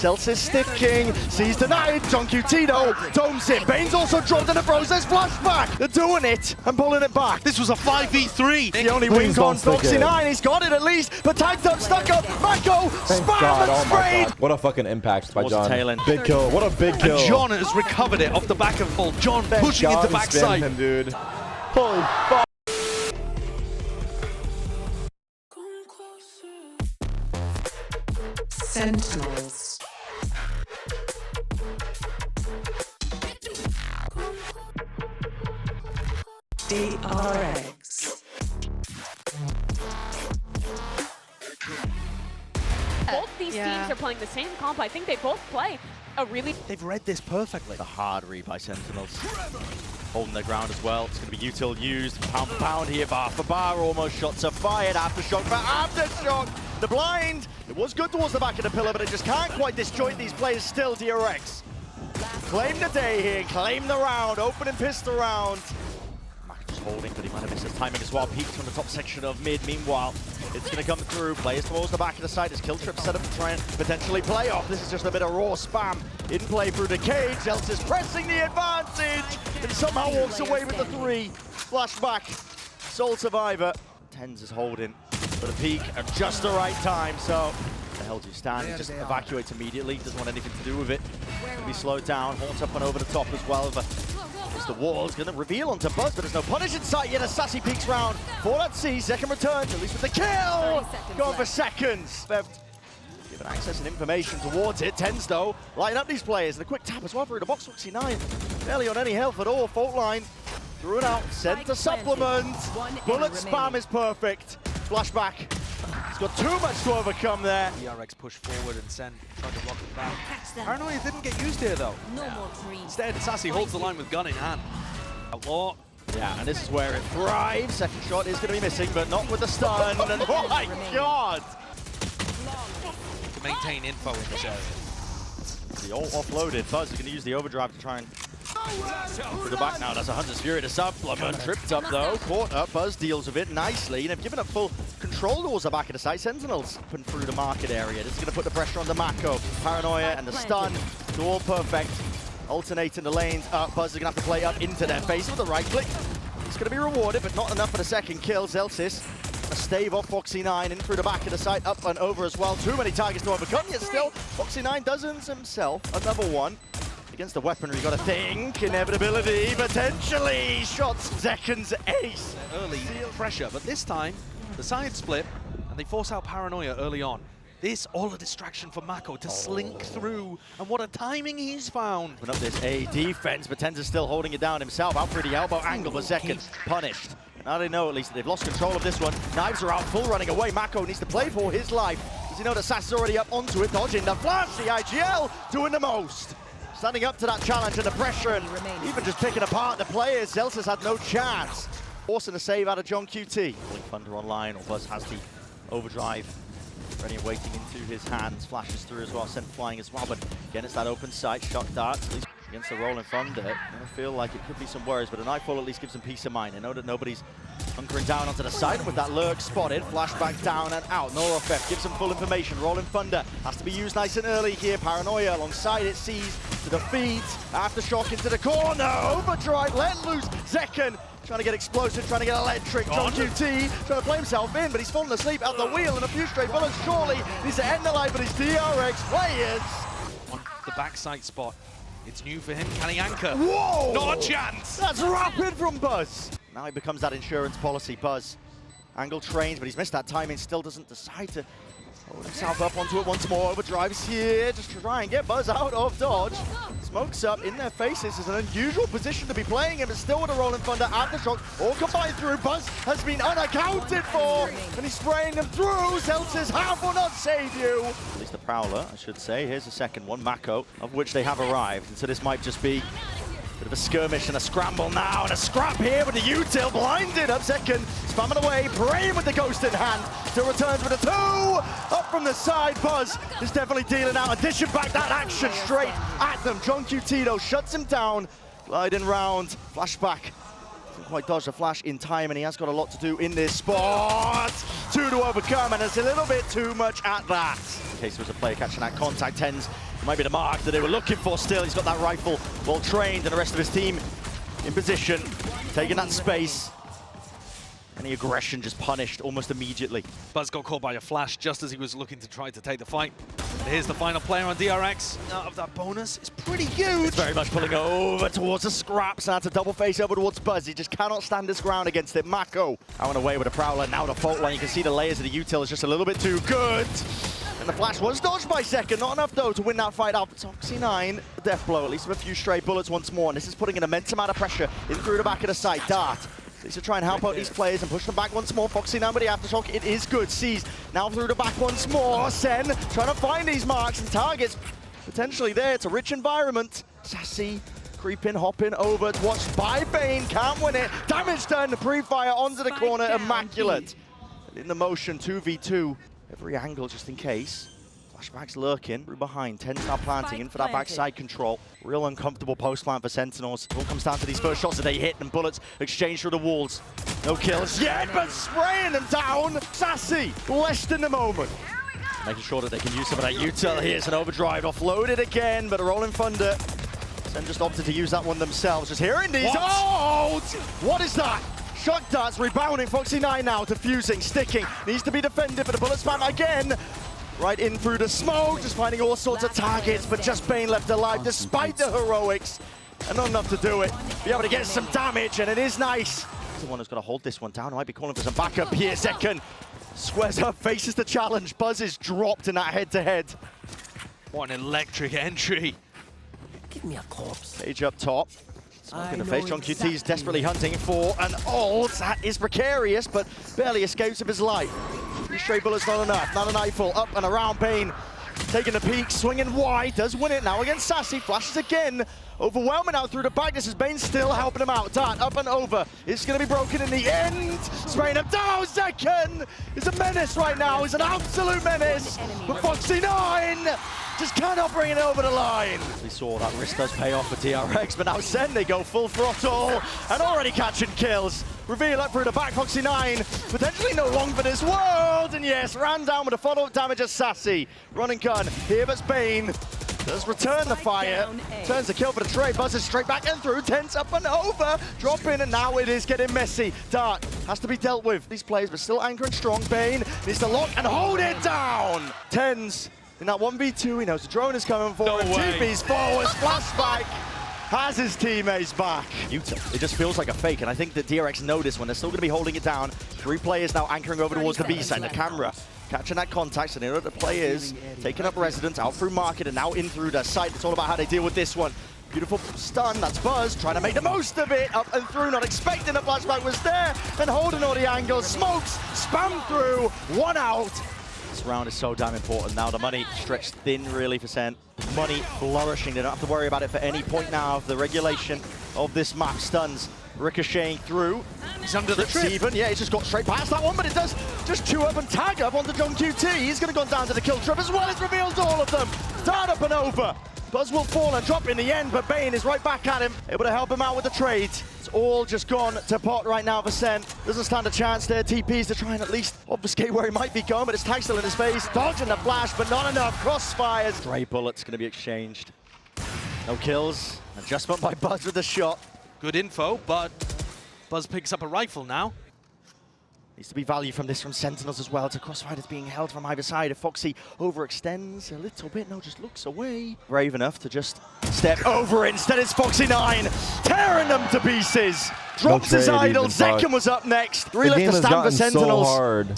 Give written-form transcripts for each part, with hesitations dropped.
Celsius sticking, sees denied, johnqt domes it, Bane's also dropped in the process, flashback! They're doing it and pulling it back. This was a 5v3. The only wing on Foxy9, he's got it at least, but tagged up, stuck up, Mako, spam and sprayed! What a fucking impact by John. Big kill, what a big kill. And John has recovered it off the back of Paul. John pushing into backside. Him, dude. Holy fuck. Sentinels. DRX. Both these teams are playing the same comp. I think they both play a really... They've read this perfectly. The hard read by Sentinels. Holding their ground as well. It's going to be util used. Pound for pound here, bar for bar. Almost shots are fired. Aftershock for aftershock. The blind. It was good towards the back of the pillar, but it just can't quite disjoint these players still. DRX. Claim the day here. Claim the round. Opening pistol round. Just holding, but he might have missed his timing as well. Peaks from the top section of mid. Meanwhile, it's going to come through. Players towards the back of the side as kill trip set up to try and potentially play off. This is just a bit of raw spam. In play through the cage. Zelsis pressing the advantage and somehow walks away with the 3. Flashback. Sole survivor. Tens is holding for the peak at just the right time. So, the hell do you stand? He just evacuates immediately. Doesn't want anything to do with it. Can be slowed down. Haunts up and over the top as well. The wall is going to reveal onto Buzz, but there's no punish in sight yet. A sassy peeks round for that C. Second return, at least with the kill. Going for seconds. Given access and information towards it. Tens though, lighting up these players. And a quick tap as well through the box. Foxy9 barely on any health at all. Fault line threw it out. Sent to supplement. Bullet spam is perfect. Flashback. He's got too much to overcome there. DRX push forward and Sen tried to block it down. Paranoia didn't get used here though. No more dreams. Instead, Sassy holds the line with gun in hand. Outlaw. Yeah, and this is where it thrives. Second shot is going to be missing, but not with the stun. And oh my god! To maintain info in this area. The ult offloaded. Buzz is going to use the overdrive to try and to the back now. That's a Hunter's Fury to supplement. Tripped up though, caught up. Buzz deals with it nicely, and they've given up full control towards the back of the site. Sentinels open through the market area. This is going to put the pressure on the Mako. Paranoia and the stun. They're all perfect. Alternating the lanes up. Buzz is going to have to play up into their face with the right click. It's going to be rewarded, but not enough for the second kill. Zelsis, a stave off Foxy9 in through the back of the site, up and over as well. Too many targets to overcome, yet still Foxy9 dozens himself another one. Against the weaponry, you got to think. Inevitability, potentially. Shots, Zekan's ace. Early pressure, but this time, the side split, and they force out Paranoia early on. This, all a distraction for Mako to slink through, and what a timing he's found. Open up this A defense, but Tens is still holding it down himself. Out for the elbow angle, but Zekan punished. And now they know at least that they've lost control of this one. Knives are out, full running away. Mako needs to play for his life. Does he know that Sass is already up onto it, dodging the flash? The IGL doing the most. Standing up to that challenge and the pressure, and even just picking apart the players. Zelsis had no chance. Forcing a save out of johnqt. Thunder online, or Buzz has the overdrive ready and waiting into his hands. Flashes through as well, sent flying as well. But again, it's that open sight, shock darts, at least against the rolling Thunder. I feel like it could be some worries, but a Nightfall at least gives them peace of mind. They know that nobody's hunkering down onto the side, and with that lurk spotted, flashback down and out. Nora Theft gives them full information. Rolling Thunder has to be used nice and early here. Paranoia alongside it, sees to the feet. Aftershock into the corner. Overdrive, let loose. Zekan trying to get explosive, trying to get electric. johnqt trying to play himself in, but he's fallen asleep at the wheel, and a few stray bullets surely needs to end the line, but his DRX players. On the backside spot. It's new for him. Can he anchor? Whoa! Not a chance! That's rapid from Buzz. Now he becomes that insurance policy. Buzz. Angle trains, but he's missed that timing. Still doesn't decide to hold himself up onto it once more. Overdrives here. Just try and get Buzz out of dodge. Smokes up in their faces. It's an unusual position to be playing in, but still with a Rolling Thunder aftershock. All combined through. Buzz has been unaccounted for. And he's spraying them through. Zelsis half will not save you. At least the Prowler, I should say. Here's the second one, Mako, of which they have arrived. And so this might just be a bit of a skirmish and a scramble now. And a scrap here with the util. Blinded up second. Spamming away. Praying with the ghost in hand. Still returns with a 2. Up from the side. Buzz is definitely dealing out. Addition back that action straight at them. johnqt shuts him down. Gliding round. Flashback. Doesn't quite dodge the flash in time, and he has got a lot to do in this spot. 2 to overcome, and it's a little bit too much at that. In case there was a player catching that contact, Tens Might be the mark that they were looking for still. He's got that rifle well trained, and the rest of his team in position, taking that space. Any aggression just punished almost immediately. Buzz got caught by a flash just as he was looking to try to take the fight. And here's the final player on DRX. Out of that bonus, it's pretty huge. It's very much pulling over towards the scraps. Now to double face over towards Buzz. He just cannot stand his ground against it. Mako out and away with a Prowler. Now the fault line. You can see the layers of the util is just a little bit too good. And the flash was dodged by Second. Not enough though to win that fight out. Toxi9, the death blow, at least with a few stray bullets once more. And this is putting an immense amount of pressure in through the back of the site. Dart needs to try and help out these players and push them back once more. Foxy9 with the aftershock, it is good. Sees now through the back once more. Sen trying to find these marks and targets potentially there. It's a rich environment. Sassy creeping, hopping over. It's watched by Bane, can't win it. Damage done, pre-fire onto the corner, immaculate. And in the motion, 2v2. Every angle just in case. Flashback's lurking, through behind, 10 now planting, in for that backside control. Real uncomfortable post plant for Sentinels. It all comes down to these first shots that they hit and bullets exchange through the walls. No kills yet, but spraying them down. Sassy, blessed in the moment. Making sure that they can use some of that util. Here's an overdrive, offloaded again, but a rolling thunder. Sen just opted to use that one themselves. Just hearing these. What? Oh! What is that? Shock darts rebounding. Foxy9 now diffusing, sticking. Needs to be defended, but the bullet spam again. Right in through the smoke, just finding all sorts of targets, but just Bane left alive despite the heroics. And not enough to do it. Be able to get some damage, and it is nice. He's the one who's got to hold this one down. I might be calling for some backup here. Second squares up, faces the challenge. Buzz is dropped in that head-to-head. What an electric entry. Give me a corpse. Page up top. Smoke in the face. johnqt is desperately hunting for an ult. That is precarious, but barely escapes of his life. 3 stray bullets, not enough. Not a nightfall. Up and around Bane. Taking the peek, swinging wide. Does win it now against Sassy. Flashes again. Overwhelming out through the back. This is Bane still helping him out. Dart up and over. It's going to be broken in the end. Spraying him down. Second is a menace right now. He's an absolute menace. But Foxy9 just cannot bring it over the line. We saw that risk does pay off for DRX, but now Sen, they go full throttle and already catching kills. Reveal up through the back, Foxy9, potentially no long for this world, and yes, ran down with a follow-up damage as Sassy. Running gun, here but Bane does return the fire, turns the kill for the trade, buzzes straight back and through, Tense up and over, drop in, and now it is getting messy. Dark has to be dealt with, these players, but still anchoring strong. Bane needs to lock and hold it down. Tens in that 1v2, he knows the drone is coming forward, 2Bs forward, flashback. Has his teammates back. It just feels like a fake, and I think that DRX know this one. They're still going to be holding it down. 3 players now anchoring over towards the B side. The camera catching that contact, so they know that the play is taking up residence out through market and now in through the site. It's all about how they deal with this one. Beautiful stun, that's Buzz, trying to make the most of it. Up and through, not expecting the flashback was there, and holding all the angles. Smokes, spam through, 1 out. This round is so damn important now. The money stretched thin, really, for Sen. Money flourishing. They don't have to worry about it for any point now of the regulation of this map. Stuns ricocheting through. He's under the trip. Even. Yeah, he's just got straight past that one, but it does just chew up and tag up onto johnqt. He's going to go down to the kill trip as well. It's revealed all of them. Dart up and over. Buzz will fall and drop in the end, but Bane is right back at him, able to help him out with the trade. It's all just gone to pot right now for Sen. Doesn't stand a chance there. TPs to try and at least obfuscate where he might be going, but it's tag still in his face. Dodging the flash, but not enough. Crossfires. Stray bullets going to be exchanged. No kills. Adjustment by Buzz with the shot. Good info, but Buzz picks up a rifle now. Needs to be value from this from Sentinels as well. To Crossfighters being held from either side. If Foxy overextends a little bit, no, just looks away. Brave enough to just step over it. Instead it's Foxy9 tearing them to pieces. Drops his idol. Zekken was up next. Relift the stand for Sentinels. So hard.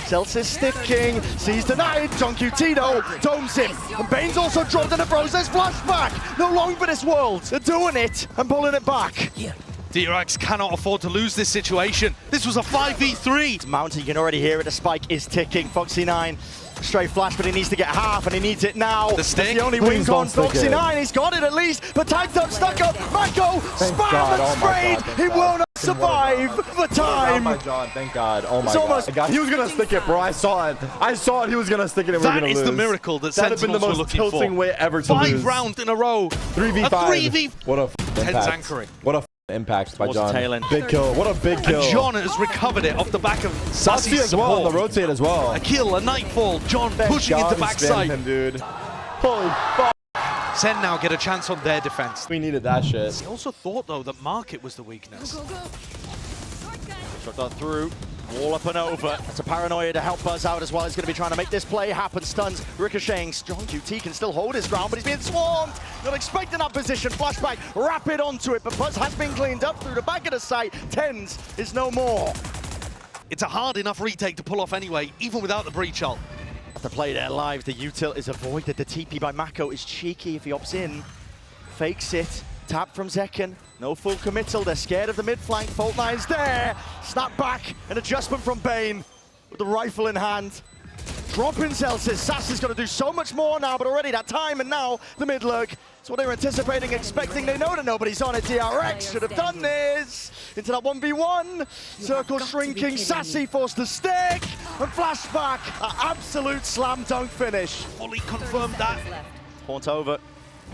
Celsius sticking. Sees denied. johnqt though domes him. And Bane's also dropped in the process. Flashback. No long for this world. They're doing it and pulling it back. Yeah. DRX cannot afford to lose this situation. This was a 5v3. It's mounting, you can already hear it. The spike is ticking. Foxy9, straight flash, but he needs to get half, and he needs it now. The stick. That's the only wing on Foxy9. He's got it at least, but tagged up, stuck up. Mako, spam and sprayed. He will not survive the time. Oh my god, thank god. Oh my It's almost- god. He was gonna stick it, bro. I saw it. I saw it. He was gonna stick it and we're That gonna is lose. the miracle that That'd have been the Sentinels were most looking tilting for. way ever to 5 lose. rounds in a row. 3v5. A 3v. What a Tense impact. anchoring. What a impact by Towards the John. tail end. Big kill. What a big kill. And John has recovered it off the back of Sassy Sassy's as well on support. the rotate as well. A kill, a nightfall. John pushing into God, spam backside. him, dude. Holy fuck. Sen now get a chance on their defense. We needed that shit. He also thought, though, that Market was the weakness. Shot dart through. Wall up and over. That's a paranoia to help Buzz out as well. He's going to be trying to make this play happen. Stuns, ricocheting. johnqt can still hold his ground, but he's being swarmed. Not expecting that position. Flashback, rapid onto it, but Buzz has been cleaned up through the back of the site. Tens is no more. It's a hard enough retake to pull off anyway, even without the breach ult. Have to play their lives. The util is avoided. The TP by Mako is cheeky if he opts in. Fakes it. Tap from Zekken. No full committal. They're scared of the mid flank. Fault Nine's there. Snap back. An adjustment from Bane with the rifle in hand. Dropping Celsius. Sassy's got to do so much more now, but already that time and now the mid lurk. It's what they were anticipating, expecting. They know that nobody's on it. DRX should have done this. Into that 1v1. Circle shrinking. Sassy forced to stick. And flashback. An absolute slam dunk finish. Fully confirmed that. Point over.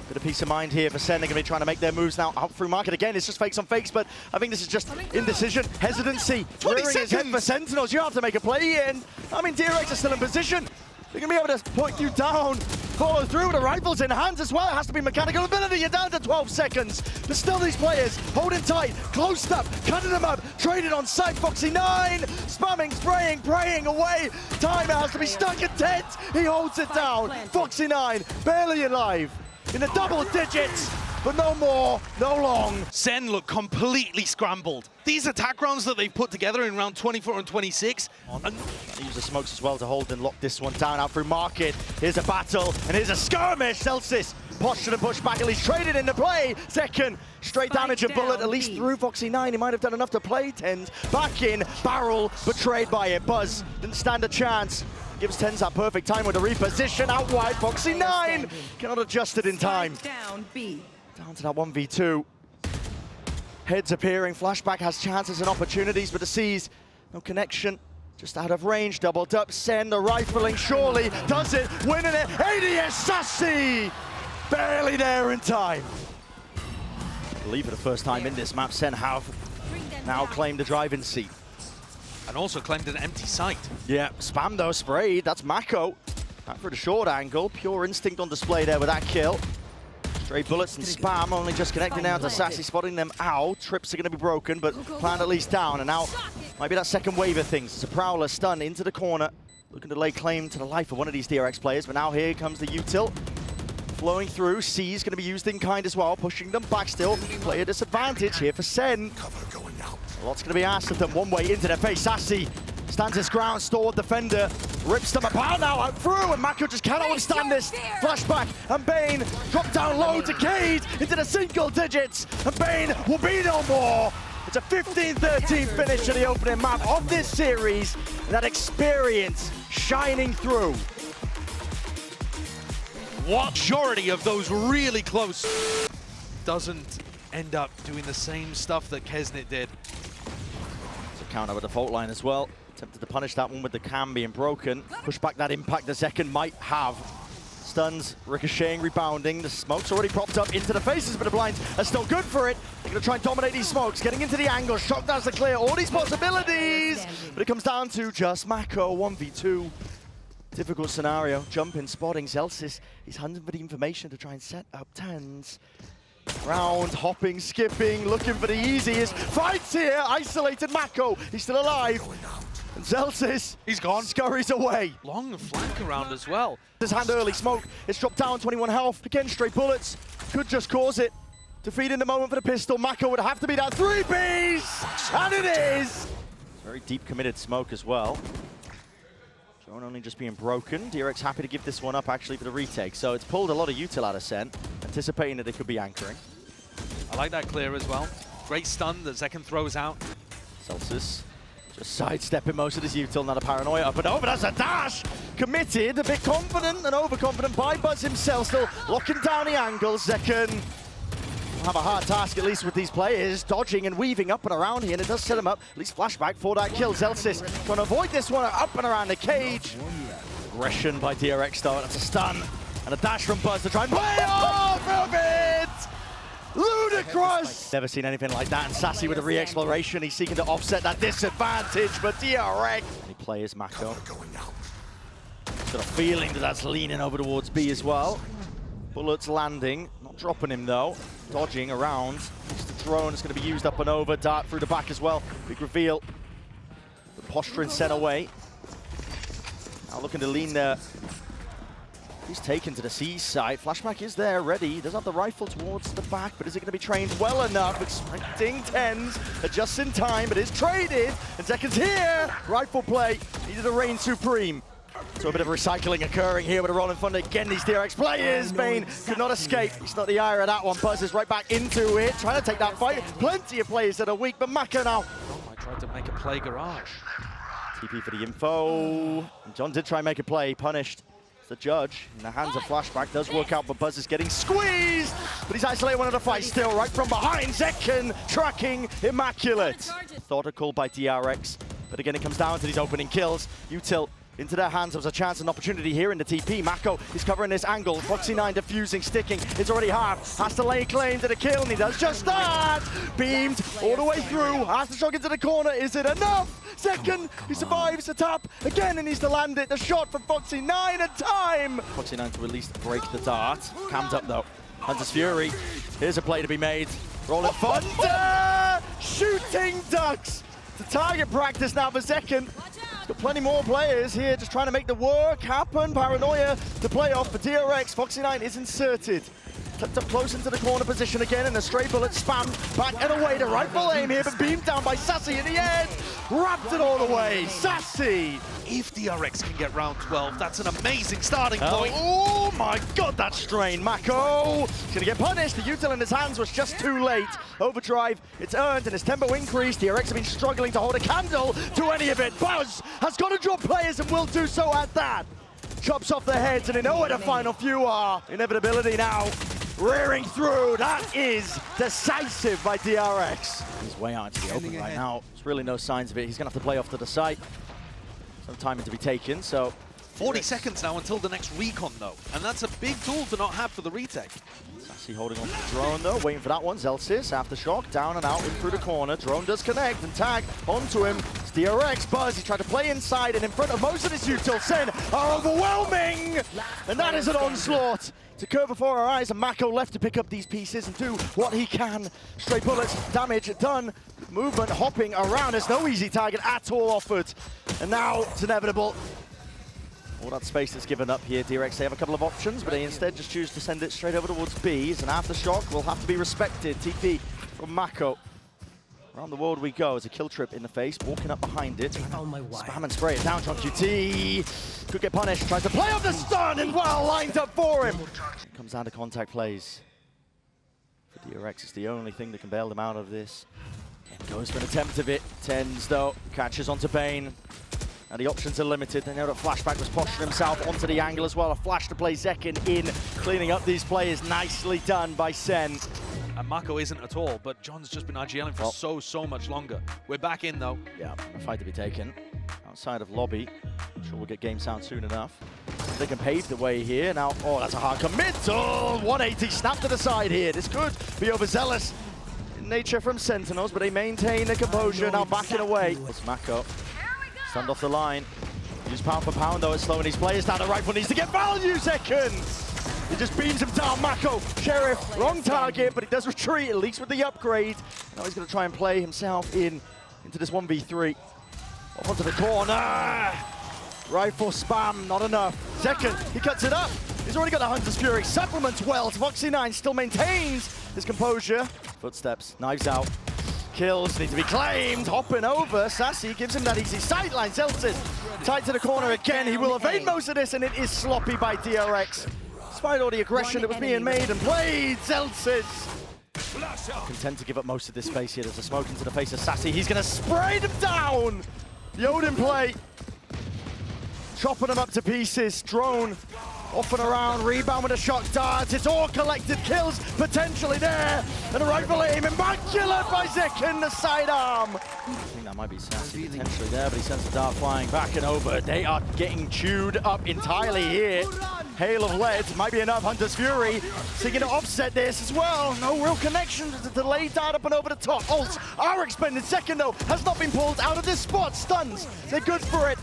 Bit of peace of mind here for Sen. They're going to be trying to make their moves now out through market. Again, it's just fakes on fakes, but I think this is just indecision, hesitancy. 20 Rearing his head for Sentinels. You have to make a play in. I mean, DRX is still in position. They're going to be able to point you down, follow through with the rifles in hands as well. It has to be mechanical ability. You're down to 12 seconds. But still these players holding tight, closed up, cutting them up, trading on site. Foxy9, spamming, spraying, praying away. Time has to be stuck at 10. He holds it down. Foxy9, barely alive. In the double digits, but no more, no long. Sen look completely scrambled. These attack rounds that they've put together in round 24 and 26. And use the smokes as well to hold and lock this one down out through market. Here's a battle, and here's a skirmish. Celsius postured and pushed back, at least traded into play. Second, straight damage and bullet, at least through Foxy9. He might have done enough to play Tens. Back in, barrel, betrayed by it. Buzz didn't stand a chance. Gives Tens that perfect time with the reposition out wide. Foxy9 cannot adjust it in time. Down to that 1v2. Heads appearing. Flashback has chances and opportunities, but the C's no connection. Just out of range. Doubled up. Sen the rifling surely does it. Winning it. ADS Sassy barely there in time. I believe for the first time in this map, Sen have now claimed the driving seat. And also claimed an empty site. Yeah, spam though, sprayed. That's Mako. Back for the short angle. Pure instinct on display there with that kill. Stray bullets and spam only just connecting now to Sassy, spotting them out. Trips are going to be broken, but planned at least down. And now might be that second wave of things. It's a Prowler stun into the corner. Looking to lay claim to the life of one of these DRX players. But now here comes the util. Flowing through. C is going to be used in kind as well. Pushing them back still. Player disadvantage here for Sen. A lot's going to be asked of them. One way into their face. Sassy stands his ground, stalwart defender. Rips them apart now, out through, and Mako just cannot withstand this. Flashback, and Bane drop down low to Cade into the single digits, and Bane will be no more. It's a 15-13 finish in the opening map of this series. That experience shining through. What majority of those really close doesn't end up doing the same stuff that Kesnit did. It's a counter with the fault line as well. Attempted to punish that one with the cam being broken. Push back that impact the Zekken might have. Stuns, ricocheting, rebounding. The smoke's already propped up into the faces, but the blinds are still good for it. They're going to try and dominate these smokes, getting into the angle. Shock down to clear all these possibilities. But it comes down to just Mako, 1v2. Difficult scenario. Jumping, spotting. Celsius, he's hunting for the information to try and set up Tens. Round, hopping, skipping, looking for the easiest. Fights here, isolated Mako. He's still alive. And Celsius, he's gone. Scurries away. Long flank around as well. His hand early smoke. It's dropped down, 21 health. Again, straight bullets. Could just cause it. Defeating the moment for the pistol. Mako would have to be that 3-piece. And it is. Very deep committed smoke as well. Drone only just being broken. DRX happy to give this one up actually for the retake. So it's pulled a lot of util out of Sen, anticipating that they could be anchoring. I like that clear as well. Great stun that Zekken throws out. Celsius just sidestepping most of this util, not a paranoia up and over. That's a dash! Committed, a bit confident and overconfident by Buzz himself, still locking down the angles. Zekken will have a hard task, at least with these players, dodging and weaving up and around here, and it does set him up. At least flashback for that kill. Celsius trying to avoid this one up and around the cage. Aggression by DRX though, that's a stun. And a dash from Buzz to try and play off of it! Ludicrous! Never seen anything like that, and Sassy with a re-exploration. He's seeking to offset that disadvantage, but DRX. He plays Mako. Got a feeling that that's leaning over towards B as well. Bullets landing, not dropping him though. Dodging around. The drone is going to be used up and over. Dart through the back as well. Big reveal. The posturing sent away. Now looking to lean there. He's taken to the C side. Flashback is there, ready. He does have the rifle towards the back, but is it going to be trained well enough? Expecting 10s, just in time, but is traded. And Zekin's here. Rifle play. Needed a reign supreme. So a bit of recycling occurring here with a rolling thunder. Again, these DRX players. Bane could not escape. He's not the eye of that one. Buzz is right back into it, trying to take that fight. Plenty of players that are weak, but Mako now. I tried to make a play garage. TP for the info. And John did try and make a play, punished. The judge in the hands of Flashback does work out, but Buzz is getting squeezed. But he's isolated one of the fight still, right from behind. Zekin tracking immaculate. Thought a call by DRX, but again it comes down to these opening kills. Util into their hands. There was a chance and opportunity here in the TP. Mako is covering this angle. Foxy9 diffusing, sticking. It's already half. Has to lay claim to the kill, and he does just that. Beamed all the way through. Has to shock into the corner. Is it enough? Second, he survives the tap. Again, and needs to land it. The shot from Foxy9 and time. Foxy9 to at least break the dart. Cammed up though. Hunter's Fury. Here's a play to be made. Rolling thunder. Shooting ducks. The target practice now for Zekin. Got plenty more players here just trying to make the work happen. Paranoia to play off for DRX. Foxy9 is inserted. Tucked up close into the corner position again, and a stray bullet spam back and away. The rifle aim here, but beamed down by Sassy in the end. Wrapped it all away. Sassy. If DRX can get round 12, that's an amazing starting point. Oh my god, that strain. Mako is going to get punished. The util in his hands was just too late. Overdrive, it's earned, and his tempo increased. DRX have been struggling to hold a candle to any of it. Buzz has got to drop players and will do so at that. Chops off their heads, and they know where the final few are. Inevitability now rearing through. That is decisive by DRX. He's way out into the open right now. There's really no signs of it. He's going to have to play off to the side. Some timing to be taken, so 40 seconds now until the next recon, though. And that's a big tool to not have for the retake. Sassy holding on to the drone, though, waiting for that one. Zelsis, aftershock, down and out, in through the corner. Drone does connect, and tag onto him. It's DRX. Buzz, he tried to play inside, and in front of most of his util. Sen are overwhelming! And that is an onslaught to occur before our eyes, and Mako left to pick up these pieces and do what he can. Stray bullets, damage done. Movement, hopping around. There's no easy target at all offered. And now it's inevitable. All that space that's given up here, DRX, they have a couple of options, but they instead just choose to send it straight over towards B. As an aftershock will have to be respected. TP from Mako. Around the world we go as a kill trip in the face, walking up behind it. Spam and spray it down. johnqt could get punished. Tries to play off the stun, and well lined up for him. It comes down to contact plays. For DRX, it's the only thing that can bail them out of this. And goes for an attempt of it. Tens though, catches onto Bane. Now the options are limited. They know that Flashback was posturing himself onto the angle as well. A flash to play Zekin in, cleaning up these players. Nicely done by Sen. And Mako isn't at all, but John's just been IGLing for so much longer. We're back in though. Yeah, a fight to be taken. Outside of lobby. I'm sure we'll get game sound soon enough. They can pave the way here. Now, oh, that's a hard committal. 180 snap to the side here. This could be overzealous in nature from Sentinels, but they maintain their composure. Now backing away. It's Mako. Stand off the line. Use pound for pound though. It's slowing these players down. The rifle needs to get value. Seconds. He just beams him down. Mako, Sheriff, wrong target, but he does retreat, at least with the upgrade. Now he's going to try and play himself into this 1v3. Off onto the corner. Rifle spam, not enough. Second, he cuts it up. He's already got the Hunter's Fury. Supplements well. Foxy9 still maintains his composure. Footsteps, knives out. Kills need to be claimed. Hopping over. Sassy gives him that easy sideline. Zelsis tied to the corner again. He will evade most of this, and it is sloppy by DRX. Despite all the aggression that was being made and played, Zelsis content to give up most of this space here. There's a smoke into the face of Sassy. He's going to spray them down. The Odin play. Chopping them up to pieces. Drone off and around. Rebound with a shock dart. It's all collected kills potentially there. And a rifle aim. Immaculate by Zekin, the sidearm. I think that might be Sassy potentially there, but he sends the dart flying back and over. They are getting chewed up entirely here. Hail of lead might be enough. Hunter's Fury seeking to offset this as well. No real connection. The delayed dart up and over the top. Ults are expended. Second though has not been pulled out of this spot. Stuns. They're good for it.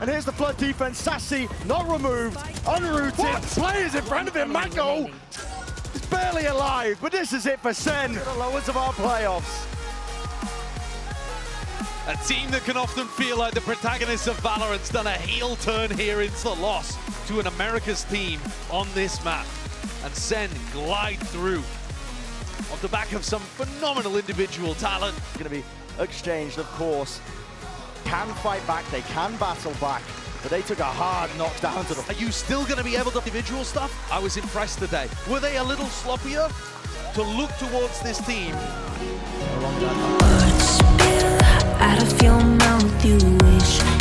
And here's the flood defense. Sassy not removed. Unrooted. Players in front of him. Mako barely alive, but this is it for Sen. The lowest of our playoffs. A team that can often feel like the protagonists of Valorant's done a heel turn here into the loss to an America's team on this map. And Sen glide through off the back of some phenomenal individual talent. Going to be exchanged, of course. Can fight back, they can battle back, but they took a hard knockdown to the... Are you still going to be able to individual stuff? I was impressed today. Were they a little sloppier to look towards this team? Out of your mouth, you wish